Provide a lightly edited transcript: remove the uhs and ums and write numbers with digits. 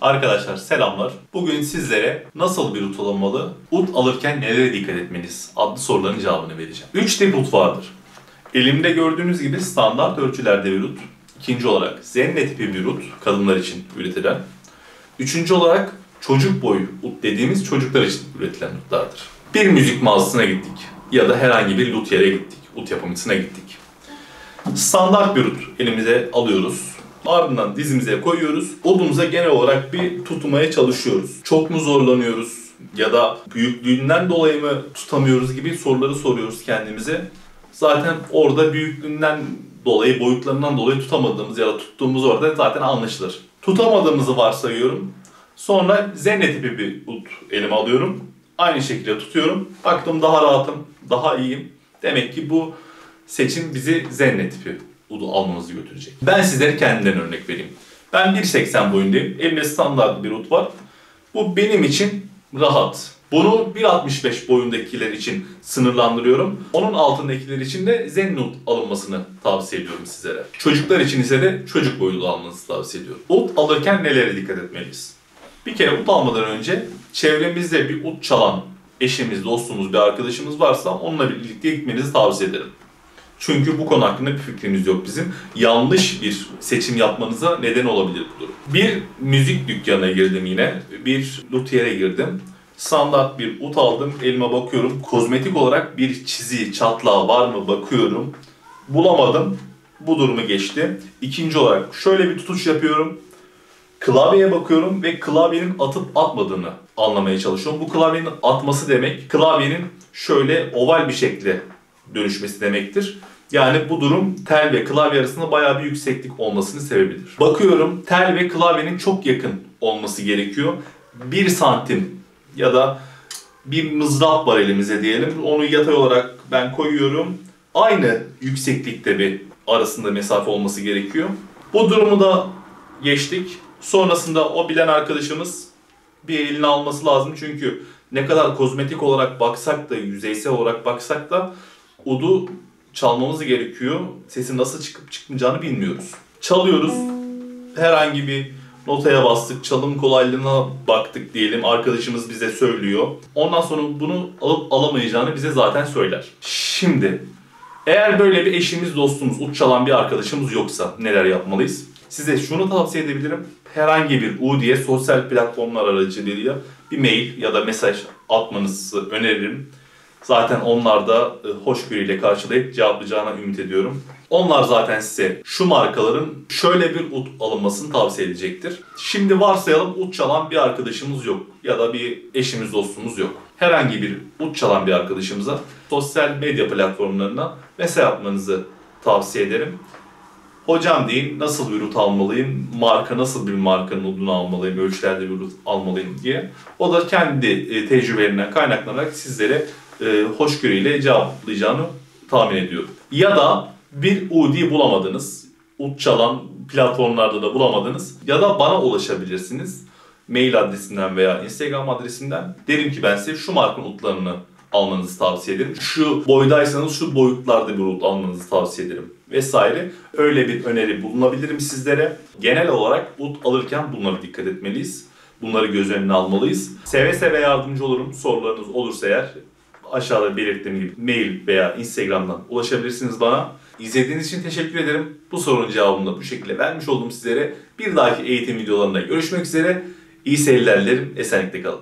Arkadaşlar selamlar. Bugün sizlere nasıl bir ut alınmalı, ut alırken nelere dikkat etmeliyiz adlı soruların cevabını vereceğim. 3 tip ut vardır. Elimde gördüğünüz gibi standart ölçülerde bir ut. İkinci olarak zenne tipi bir ut, kadınlar için üretilen. Üçüncü olarak çocuk boyu ut dediğimiz çocuklar için üretilen utlardır. Bir müzik mağazasına gittik ya da herhangi bir ut yere gittik, ut yapımcısına gittik. Standart bir ut elimize alıyoruz. Ardından dizimize koyuyoruz. Udumuza genel olarak bir tutmaya çalışıyoruz. Çok mu zorlanıyoruz ya da büyüklüğünden dolayı mı tutamıyoruz gibi soruları soruyoruz kendimize. Zaten orada büyüklüğünden dolayı, boyutlarından dolayı tutamadığımız ya da tuttuğumuz orada zaten anlaşılır. Tutamadığımızı varsayıyorum. Sonra zenne tipi bir ut elime alıyorum. Aynı şekilde tutuyorum. Baktım daha rahatım, daha iyiyim. Demek ki bu seçim bizi zenne tipi udu almamızı götürecek. Ben sizlere kendimden örnek vereyim. Ben 1.80 boyundayım. Elimde standart bir ut var. Bu benim için rahat. Bunu 1.65 boyundakiler için sınırlandırıyorum. Onun altındakiler için de zenne ut alınmasını tavsiye ediyorum sizlere. Çocuklar için ise de çocuk boyu almanızı tavsiye ediyorum. Ut alırken nelere dikkat etmeliyiz? Bir kere ut almadan önce çevremizde bir ut çalan eşimiz, dostumuz, bir arkadaşımız varsa onunla birlikte gitmenizi tavsiye ederim. Çünkü bu konu hakkında bir fikrimiz yok bizim. Yanlış bir seçim yapmanıza neden olabilir bu durum. Bir müzik dükkanına girdim yine. Bir luthier'e girdim. Standart bir ut aldım. Elime bakıyorum. Kozmetik olarak bir çiziği, çatlağı var mı bakıyorum. Bulamadım. Bu durumu geçti. İkinci olarak şöyle bir tutuş yapıyorum. Klavyeye bakıyorum ve klavyenin atıp atmadığını anlamaya çalışıyorum. Bu klavyenin atması demek, klavyenin şöyle oval bir şekle dönüşmesi demektir. Yani bu durum tel ve klavye arasında bayağı bir yükseklik olmasını sebebidir. Bakıyorum tel ve klavyenin çok yakın olması gerekiyor. 1 santim ya da bir mızrap var elimize diyelim. Onu yatay olarak ben koyuyorum. Aynı yükseklikte bir arasında mesafe olması gerekiyor. Bu durumu da geçtik. Sonrasında o bilen arkadaşımız bir eline alması lazım. Çünkü ne kadar kozmetik olarak baksak da, yüzeysel olarak baksak da udu çalmamız gerekiyor. Sesin nasıl çıkıp çıkmayacağını bilmiyoruz. Çalıyoruz. Herhangi bir notaya bastık. Çalım kolaylığına baktık diyelim. Arkadaşımız bize söylüyor. Ondan sonra bunu alıp alamayacağını bize zaten söyler. Şimdi eğer böyle bir eşimiz, dostumuz, ut çalan bir arkadaşımız yoksa neler yapmalıyız? Size şunu tavsiye edebilirim. Herhangi bir UD'ye sosyal platformlar aracılığıyla bir mail ya da mesaj atmanızı öneririm. Zaten onlar da hoşgörüyle karşılayıp cevaplayacağına ümit ediyorum. Onlar zaten size şu markaların şöyle bir ut alınmasını tavsiye edecektir. Şimdi varsayalım ut çalan bir arkadaşımız yok ya da bir eşimiz, dostumuz yok. Herhangi bir ut çalan bir arkadaşımıza sosyal medya platformlarına mesaj atmanızı tavsiye ederim. Hocam deyin, nasıl bir ut almalıyım, marka nasıl bir markanın udunu almalıyım, ölçülerde bir ut almalıyım diye. O da kendi tecrübelerinden kaynaklanarak sizlere hoşgörüyle cevaplayacağını tahmin ediyorum. Ya da bir UD bulamadınız, ut çalan platformlarda da bulamadınız ya da bana ulaşabilirsiniz. Mail adresinden veya Instagram adresinden. Derim ki ben size şu markanın utlarını almanızı tavsiye ederim. Şu boydaysanız şu boyutlarda bir ut almanızı tavsiye ederim vesaire. Öyle bir öneri bulunabilirim sizlere. Genel olarak ut alırken bunlara dikkat etmeliyiz. Bunları göz önüne almalıyız. Seve seve yardımcı olurum. Sorularınız olursa eğer aşağıda belirttiğim gibi mail veya Instagram'dan ulaşabilirsiniz bana. İzlediğiniz için teşekkür ederim. Bu sorunun cevabını da bu şekilde vermiş oldum sizlere. Bir dahaki eğitim videolarında görüşmek üzere. İyi seyirler dilerim. Esenlikle kalın.